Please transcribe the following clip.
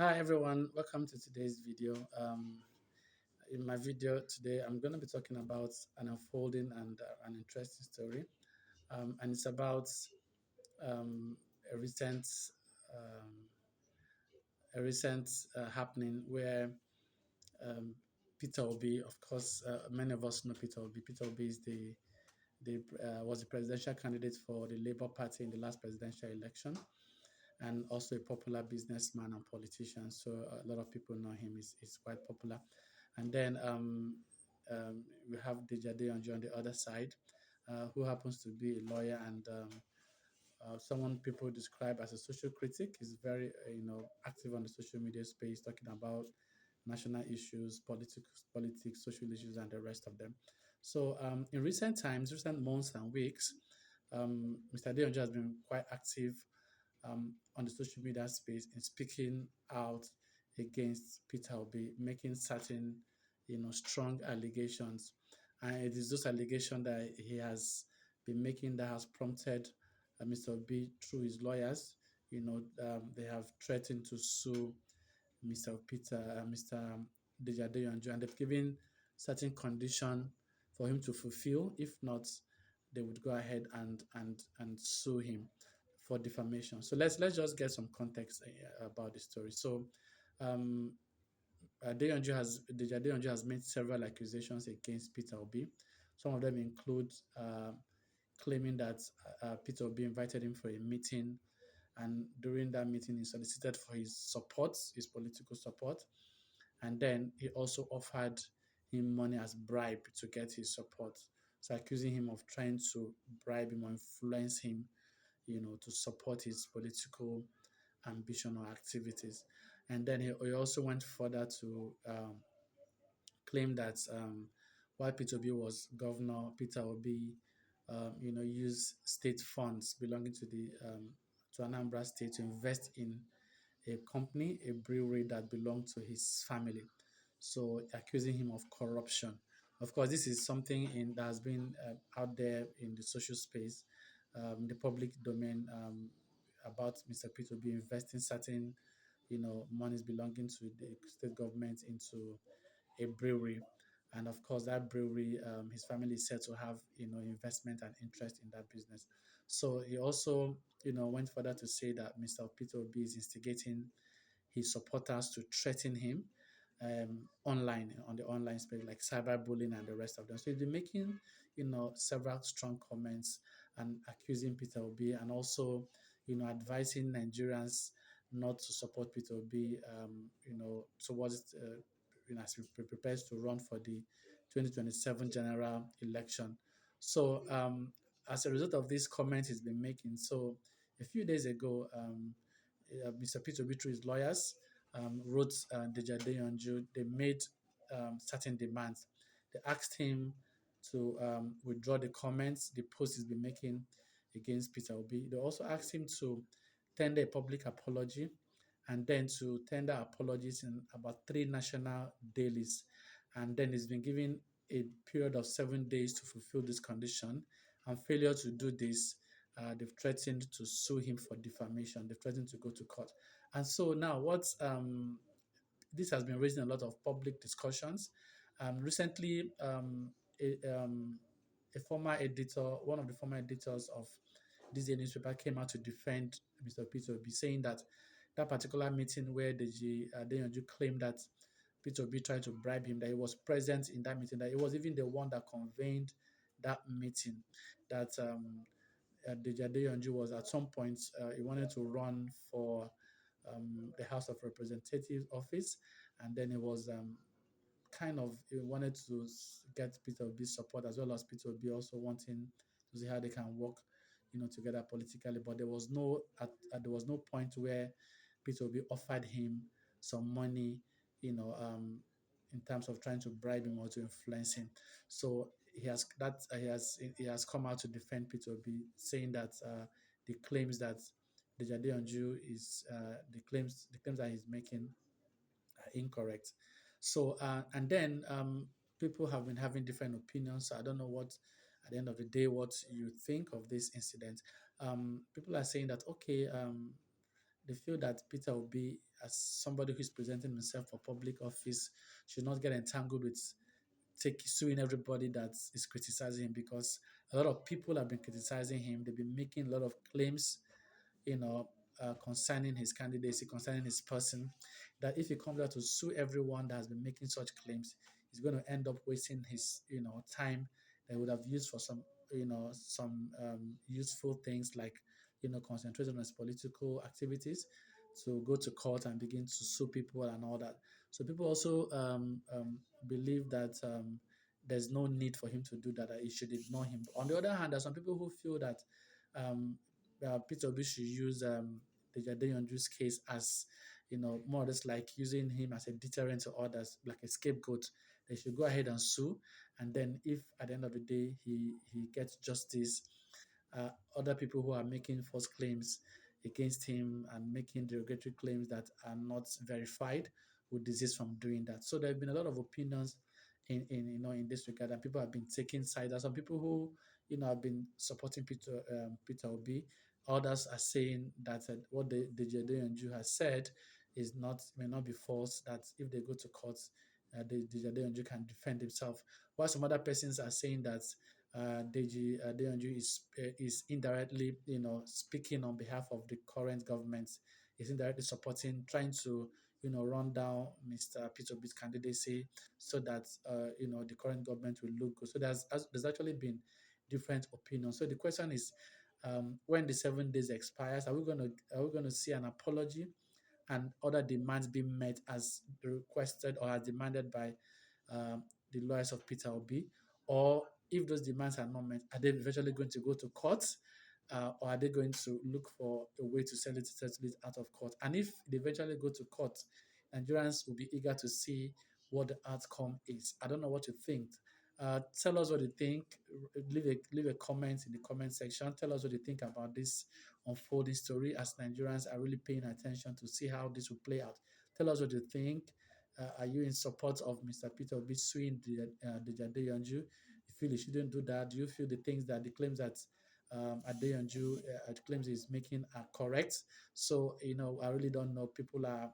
Hi everyone, welcome to today's video. In my video today, I'm going to be talking about an unfolding and an interesting story, and it's about um, a recent um, happening where um, Peter Obi, of course, many of us know Peter Obi. Peter Obi is the was the presidential candidate for the Labour Party in the last presidential election, and also a popular businessman and politician. So a lot of people know him. He's quite popular. And then we have Deji Adeyanju on the other side, who happens to be a lawyer and someone people describe as a social critic. He's very, active on the social media space, talking about national issues, politics, social issues, and the rest of them. So in recent times, recent months and weeks, Mr. Adeyanju has been quite active on the social media space in speaking out against Peter Obi, making certain, strong allegations. And it is those allegations that he has been making that has prompted Mr. Obi through his lawyers. They have threatened to sue Mr. Deji Adeyanju, and they've given certain condition for him to fulfill. If not, they would go ahead and sue him for defamation. So let's just get some context about the story. So um, Deji Adeyanju has made several accusations against Peter Obi. Some of them include claiming that Peter Obi invited him for a meeting, and during that meeting, he solicited for his support, his political support, and then he also offered him money as bribe to get his support. So accusing him of trying to bribe him or influence him, to support his political ambition or activities. And then he also went further to claim that while Peter Obi was governor, Peter Obi, used state funds belonging to Anambra State to invest in a company, a brewery that belonged to his family. So accusing him of corruption. Of course, this is something that has been out there in the social space, the public domain, about Mr. Peter Obi investing certain, monies belonging to the state government into a brewery. And of course, that brewery, his family is said to have, investment and interest in that business. So he also, went further to say that Mr. Peter Obi is instigating his supporters to threaten him online, on the online space, like cyberbullying and the rest of them. So he's been making, several strong comments and accusing Peter Obi, and also, advising Nigerians not to support Peter Obi, towards, as he prepares to run for the 2027 general election. So, as a result of this comment he's been making, so a few days ago, Mr. Peter Obi, through his lawyers, wrote Deji Adeyanju. They made certain demands. They asked him to withdraw the comments, the post he's been making against Peter Obi. They also asked him to tender a public apology, and then to tender apologies in about three national dailies. And then he's been given a period of 7 days to fulfill this condition. And failure to do this, they've threatened to sue him for defamation. They've threatened to go to court. And so now, this has been raising a lot of public discussions. Recently, a former editor, one of the former editors of this day newspaper, came out to defend Mr. Peter Obi, saying that that particular meeting where Deji Adeyanju claimed that Peter Obi tried to bribe him, that he was present in that meeting, that he was even the one that convened that meeting, that Deji Adeyanju was at some point, he wanted to run for the House of Representatives office, and then he was kind of he wanted to get Peter Obi's support, as well as Peter Obi also wanting to see how they can work, together politically. But there was no point where Peter Obi offered him some money, in terms of trying to bribe him or to influence him. So he has come out to defend Peter Obi, saying that the claims that the Adeyanju is the claims that he's making are incorrect. So and then people have been having different opinions. So I don't know what, at the end of the day, what you think of this incident. People are saying that okay, they feel that Peter Obi, as somebody who is presenting himself for public office, should not get entangled with suing everybody that is criticizing him, because a lot of people have been criticizing him. They've been making a lot of claims, you know, concerning his candidacy, concerning his person, that if he comes out to sue everyone that has been making such claims, he's going to end up wasting his, time that he would have used for some, some useful things like, concentrating on his political activities, to go to court and begin to sue people and all that. So people also believe that there's no need for him to do that, that he should ignore him. On the other hand, there are some people who feel that um, Peter Obi should use Deji Adeyanju's case as, more or less like using him as a deterrent to others, like a scapegoat. They should go ahead and sue, and then if at the end of the day he gets justice, other people who are making false claims against him and making derogatory claims that are not verified would desist from doing that. So there have been a lot of opinions in this regard, and people have been taking sides. There are some people who have been supporting Peter Obi. Others are saying that what the Adeyanju has said is not may not be false. That if they go to court, the Adeyanju can defend himself. While some other persons are saying that Deji Adeyanju is indirectly, speaking on behalf of the current government, is indirectly supporting, trying to, run down Mr. Peter Obi's candidacy, so that the current government will look good. So there's actually been different opinions. So the question is, when the 7 days expires, are we going to see an apology and other demands being met as requested or as demanded by the lawyers of Peter Obi? Or if those demands are not met, are they eventually going to go to court? Or are they going to look for a way to settle it out of court? And if they eventually go to court, Nigerians will be eager to see what the outcome is. I don't know what you think. Tell us what you think. Leave a comment in the comment section. Tell us what you think about this unfolding story, as Nigerians are really paying attention to see how this will play out. Tell us what you think. Are you in support of Mr. Peter Obi suing the Adeyanju? You feel he shouldn't do that? Do you feel the claims that Adeyanju claims he's making are correct? So, I really don't know. People are,